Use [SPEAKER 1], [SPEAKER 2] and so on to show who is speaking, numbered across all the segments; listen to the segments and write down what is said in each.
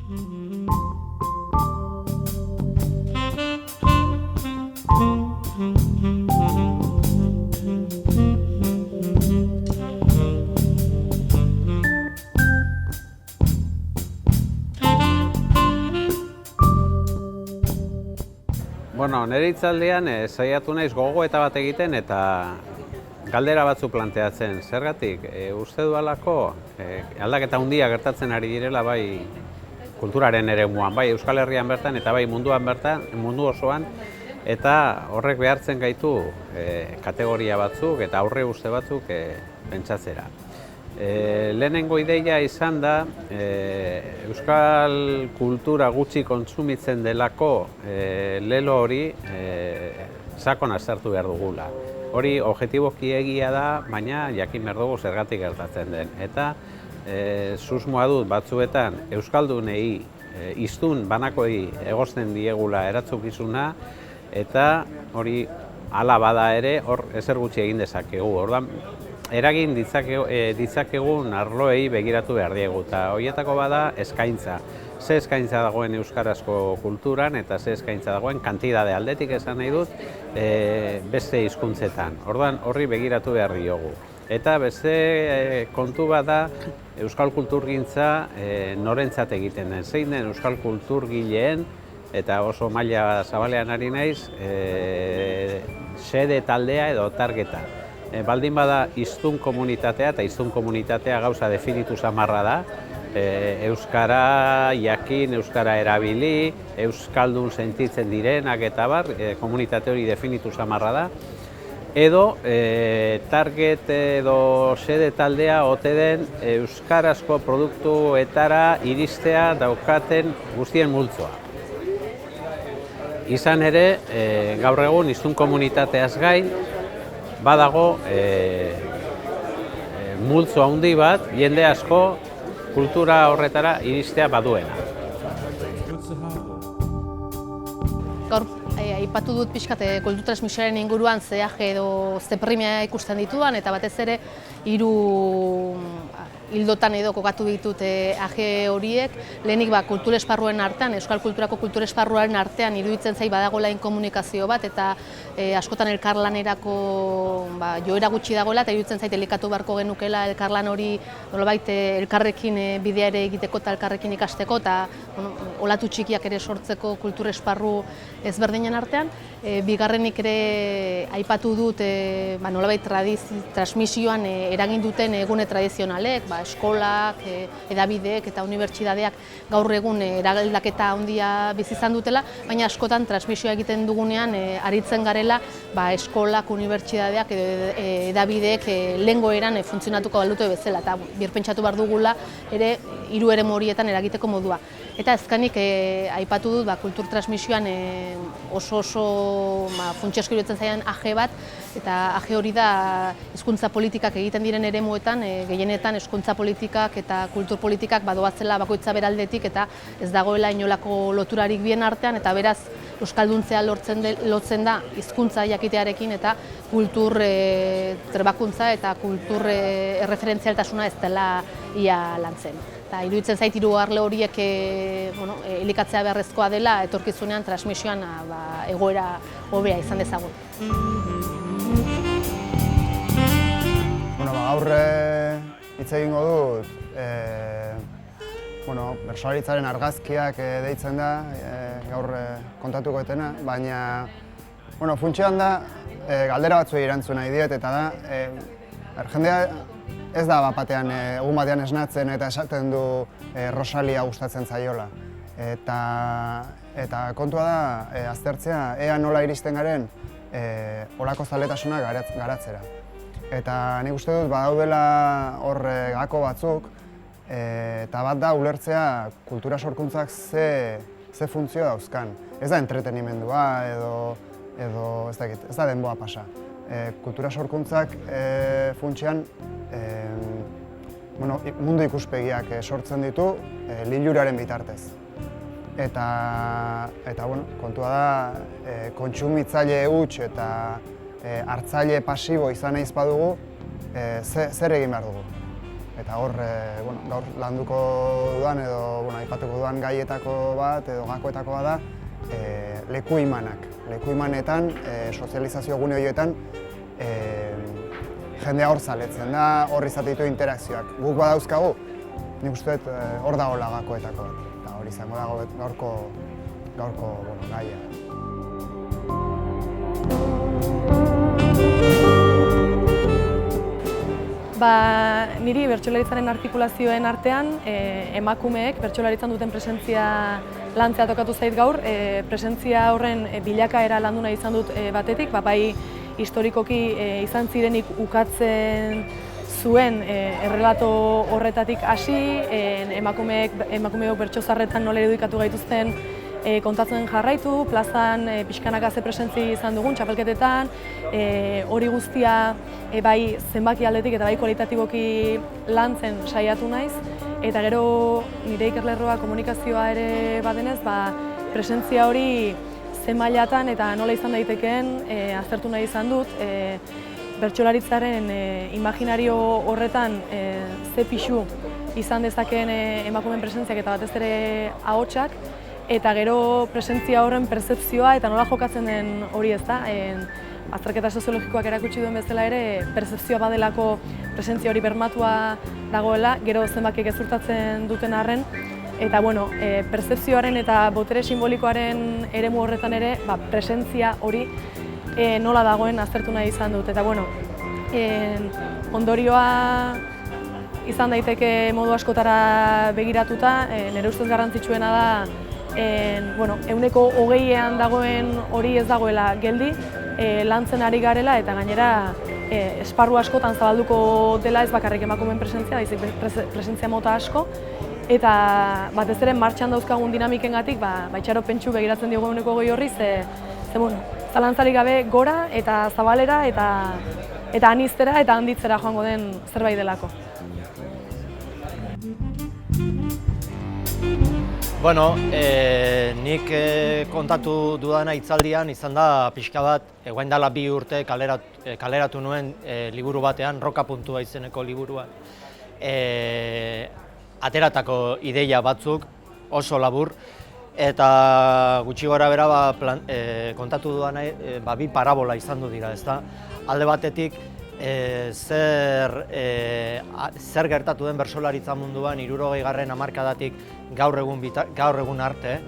[SPEAKER 1] Bueno, nire hitzaldian saiatu naiz gogoeta bat egiten eta galdera batzu planteatzen. Zergatik, uste dudalako aldaketa handia gertatzen ari direla bai kulturaren eremuan, bai Euskal Herrian bertan eta bai munduan bertan, mundu osoan, eta horrek behartzen gaitu kategoria batzuk eta aurre uste batzuk pentsatzera. Lehenengo ideia izan da euskal kultura gutxi kontsumitzen delako lelo hori sakon aztertu behar dugula. Hori objektiboki egia da, baina jakin behar dugu zergatik gertatzen den. Eta susmoa dut batzuetan euskaldunei, hiztun banakoi egozten diegula erantzukizuna, eta hori hala bada ere hor ezer gutxi egin dezakegu. Orduan, eragin ditzakegun arloei begiratu behar diegu, eta horietako bada eskaintza. Ze eskaintza dagoen euskarazko kulturan eta ze eskaintza dagoen kantidade aldetik esan nahi dut beste hizkuntzetan. Orduan horri begiratu behar diogu. Eta beste kontu bat da euskal kulturgintza norentzat egiten den. Zein den euskal kulturgileen eta oso maila zabalean ari naiz xede taldea edo targeta. Baldin bada hiztun komunitatea, eta hiztun komunitatea gauza definitu samarra da, euskara jakin, euskara erabili, euskaldun sentitzen direnak eta bar, komunitate hori definitu samarra da, edo target edo xede taldea ote den euskarazko produktuetara iristea daukaten guztien multzoa. Izan ere, gaur egun hiztun komunitateaz gain, badago multzo handi bat, jende asko kultura horretara iristea baduena.
[SPEAKER 2] Gaur, aipatu dut pixkat kultur transmisioaren inguruan zehaje edo zeperrimea ikusten dituan, eta batez ere hiru hildotan edo kokatu ditut aje horiek. Lehenik kultur esparruen artean, euskal kulturako kultur esparruaren artean iruditzen zait badagoela inkomunikazio bat, eta askotan elkarlanerako joera gutxi dagoela, eta iruditzen zait elikatu beharko genukela elkarlan hori nolabait elkarrekin bidea ere egiteko eta elkarrekin ikasteko, eta olatu txikiak ere sortzeko kultur esparru ezberdinen artean. Bigarrenik ere aipatu dut nolabait transmisioan eragin duten egune tradizionalek, eskolak, hedabideek eta unibertsitateak gaur egun eraldaketa handia bizi izan dutela, baina askotan transmisioa egiten dugunean aritzen garela eskolak, unibertsitateak edo hedabideek lehengo eran funtzionatuko balute bezala, eta birpentsatu behar dugula ere hiru eremu horietan eragiteko modua. Eta azkenik aipatu dut kultur transmisioan oso funtsezko iruditzen zaidan aje bat, eta aje hori da hizkuntza politikak egiten diren eremuetan, gehienetan hizkuntza politikak eta kultur politikak badoazela bakoitza beraldetik, eta ez dagoela inolako loturarik bien artean, eta beraz euskalduntzea lotzen da hizkuntza jakitearekin, eta kultur trebakuntza eta kultur erreferentzialtasuna ez dela ia lantzen. Eta iruditzen zait hiru arlo horiek elikatzea beharrezkoa dela etorkizunean transmisioan egoera hobea izan dezagun.
[SPEAKER 3] Gaur hitz egingo dut bertsolaritzaren argazkiak deitzen da gaur kontatuko etena, baina funtzioan da galdera batzuei erantzun nahi diet, eta da jendea ez da batean, egun batean esnatzen eta esaten du Rosalia gustatzen zaiola. Eta kontua da aztertzea ea nola iristen garen holako zaletasuna garatzera. Eta nik uste dut badaudela hor gako batzuk, eta bat da ulertzea kultura sorkuntzak ze funtzio dauzkan. Ez da entretenimendua edo ez da denboa pasa. Kultura sorkuntzak funtsean mundu ikuspegiak sortzen ditu liluraren bitartez. Eta kontua da kontsumitzaile huts eta hartzaile pasibo izan nahi badugu zer egin behar dugu. Eta hor, gaur landuko dudan edo aipatuko dudan gaietako bat edo gakoetako bat da leku imanak. Leku imanetan, sozializazio gune horietan, jendea hor zaletzen da, hor izate ditu interakzioak. Guk badauzkagu, nik uste dut hor dagoela gakoetako bat. Eta hori izango da gaurko gaia.
[SPEAKER 4] Niri bertsolaritzaren artikulazioen artean emakumeek bertsolaritzan duten presentzia lantzea tokatu zait gaur. Presentzia horren bilakaera landu nahi izan dut batetik, bai historikoki izan zirenik ukatzen zuen errelato horretatik hasi, emakumeok bertsozarretan nola irudikatu gaituzten kontatzen jarraitu, plazan pixkanaka ze presentzi izan dugun txapelketetan, hori guztia bai zenbaki aldetik eta bai kualitatiboki lantzen saiatu naiz, eta gero nire ikerlerroa komunikazioa ere badenez, presentzia hori ze mailatan eta nola izan daitekeen aztertu nahi izan dut, bertsolaritzaren imaginario horretan ze pixu izan dezakeen emakumeen presentziak eta batez ere ahotsak, eta gero presentzia horren pertzepzioa eta nola jokatzen den hori ez da. Azterketa soziologikoak erakutsi duen bezala ere, pertzepzioa badelako presentzia hori bermatua dagoela, gero zenbakiek gezurtatzen duten arren. Eta pertzepzioaren eta botere simbolikoaren eremu horretan ere, presentzia hori nola dagoen aztertu nahi izan dut. Eta ondorioa izan daiteke modu askotara begiratuta, nire ustez garrantzitsuena da 100%ean dagoen hori ez dagoela geldi, lantzen ari garela eta gainera esparru askotan zabalduko dela ez bakarrik emakumeen presentzia, baizik presentzia mota asko, eta batez ere martxan dauzkagun dinamikengatik itxaropentsu begiratzen diogu 100% horri, zalantzarik gabe gora eta zabalera eta aniztera eta handitzera joango den zerbait delako.
[SPEAKER 5] Nik kontatu dudana hitzaldian izan da pixka bat, egoen dela 2 urte kaleratu nuen liburu batean, Roka puntua izeneko liburua. Ateratako ideia batzuk, oso labur, eta gutxi gora bera kontatu dudana 2 parabola izan du dira, ezta? Alde batetik, zer gertatu den bertsolaritza munduan 60. hamarkadatik gaur egun arte.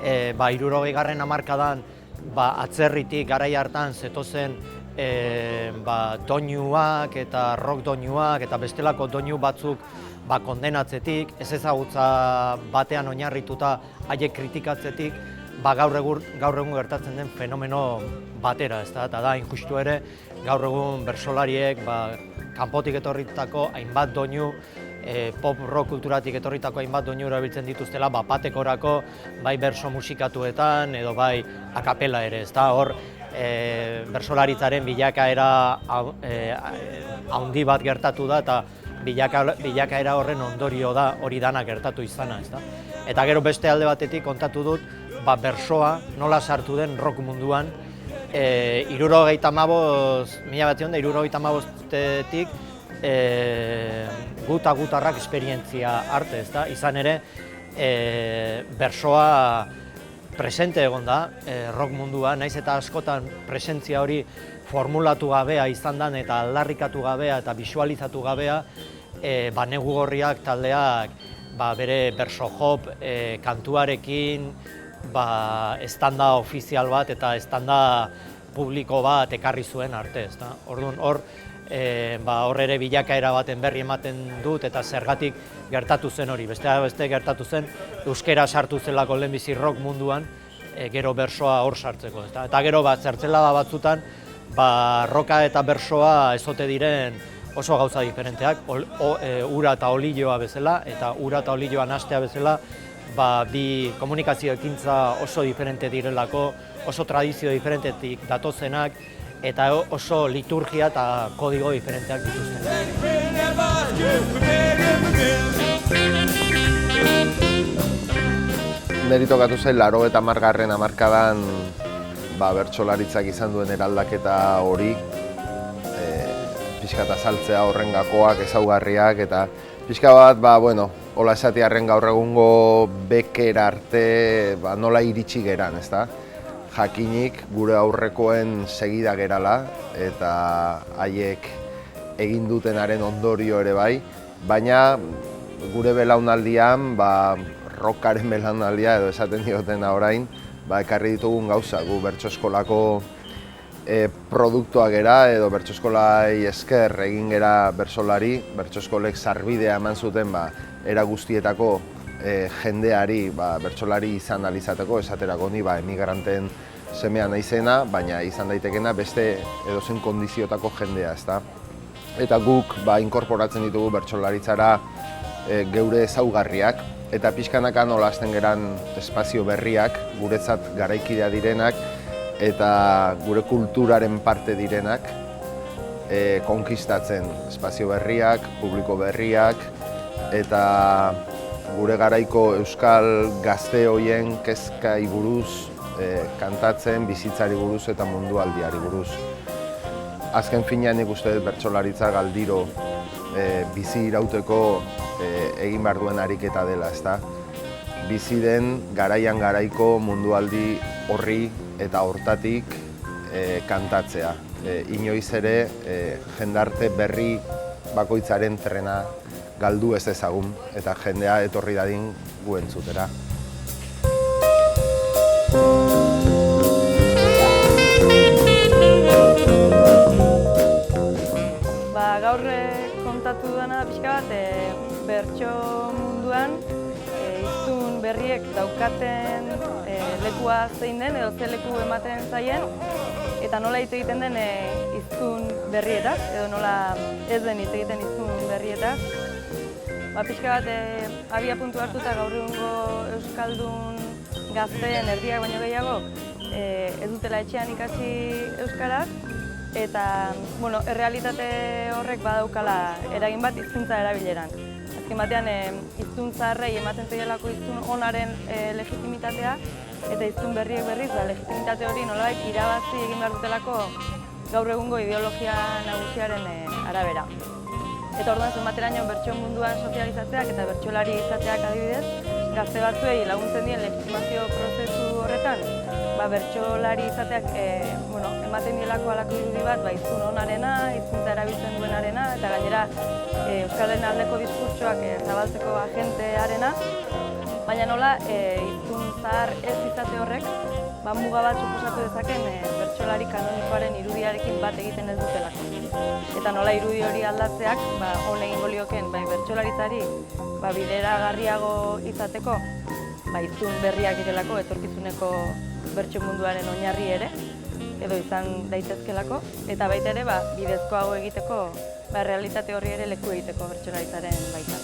[SPEAKER 5] 60. hamarkadan atzerritik garai hartan zetozen doinuak eta rock doinuak eta bestelako doinu batzuk kondenatzetik, ez ezagutza batean oinarrituta haiek kritikatzetik, gaur egun gertatzen den fenomeno batera, eta da injustu ere, gaur egun bertsolariek kanpotik etorritako hainbat doinu, pop rock kulturatik etorritako hainbat doinu erabiltzen dituztela batekorako, bai bertso musikatuetan edo bai akapela ere, ezta hor bertsolaritzaren bilakaera handi bat gertatu da eta bilakaera horren ondorio da hori dana gertatu izana, ezta. Eta gero beste alde batetik kontatu dut bertsoa nola sartu den rock munduan, 1975-tik gutarrak esperientzia arte, ezta? Izan ere, bertsoa presente egon da rock mundua, naiz eta askotan presentzia hori formulatu gabea izan dan eta aldarrikatu gabea eta bisualizatu gabea, Negu Gorriak taldeak bere bertso hop kantuarekin estanda ofizial bat eta estanda publiko bat ekarri zuen arte, ezta? Orduan hor ere bilakaera baten berri ematen dut eta zergatik gertatu zen hori. Beste gertatu zen euskera sartu zelako lehenbizi rock munduan, gero bersoa hor sartzeko, ezta? Eta gero zertzelada batzutan roka eta bersoa ez ote diren oso gauza diferenteak, ura eta olioa bezala, eta ura eta olioa nahastea bezala, bi komunikazio ekintza oso diferente direlako, oso tradizio diferentetik datozenak, eta oso liturgia eta kodigo diferenteak dituzten.
[SPEAKER 6] Neri tokatu zen 80. hamarkadan bertsolaritzak izan duen eraldaketa hori pixka eta saltzea horren gakoak, ezaugarriak, eta pixka bat, bueno, hola esatiarren gaur egungo beker arte nola iritsi geran, ezta? Jakinik gure aurrekoen segida gerala, eta haiek egin dutenaren ondorio ere bai, baina gure belaunaldian, rockaren belaunaldia edo esaten diotena orain, ekarri ditugun gauza, gu bertso eskolako produktua gera edo bertso eskolai esker egin gera bertsolari, bertso eskolek sarbidea eman zuten era guztietako jendeari bertsolari izan alizateko, esaterako ni emigranten semea naizena, baina izan daitekena beste edozein kondiziotako jendea, ezta? Eta guk inkorporatzen ditugu bertsolaritzara geure ezaugarriak, eta pixkanaka nola hasten geran espazio berriak, guretzat garaikidea direnak, eta gure kulturaren parte direnak konkistatzen espazio berriak, publiko berriak, eta gure garaiko euskal gazte hoien kezkai buruz kantatzen, bizitzari buruz eta mundualdiari buruz. Azken finean nik uste bertsolaritza galdiro bizi irauteko egin behar duen ariketa dela, ezta? Bizi den garaian garaiko mundualdi horri eta hortatik kantatzea. Inoiz ere jendarte berri bakoitzaren trena galdu ez ezagun eta jendea etorri dadin gu entzutera.
[SPEAKER 4] Gaur kontatu dena pixka bat bertso munduan hiztun berriek daukaten lekua zein den edo ze leku ematen zaien eta nola hitz egiten den hiztun berrietaz edo nola ez den hitz egiten hiztun berrietaz. Pixka bat abia puntu hartuta gaur egungo euskaldun gazteen erdiak baino gehiago ez dutela etxean ikasi euskaraz eta errealitate horrek badaukala eragin bat hizkuntza erabileran. Azken batean hiztun zaharrei ematen zaielako hiztun onaren legitimitatea eta hiztun berriek berriz legitimitate hori nolabait irabazi egin behar dutelako gaur egungo ideologia nagusiaren arabera. Eta orduan zenbateraino bertso munduan sozializatzeak eta bertsolari izateak adibidez, gazte batzuei laguntzen dien legitimazio prozesu horretan, bertsolari izateak ematen dielako halako irudi bat hiztun onarena, hizkuntza erabiltzen duenarena eta gainera euskararen aldeko diskurtsoak zabaltzeko agentearena, baina nola hiztun zahar ez izate horrek muga bat suposatu dezaken bertsolari kanonikoaren irudiarekin bat egiten ez dutelako. Eta nola irudi hori aldatzeak on egingo lioken bertsolaritzari bideragarriago izateko hiztun berriak direlako etorkizuneko bertso munduaren oinarri ere, edo izan daitezkelako, eta baita ere bidezkoago egiteko realitate horri ere leku egiteko bertsolaritzaren baita.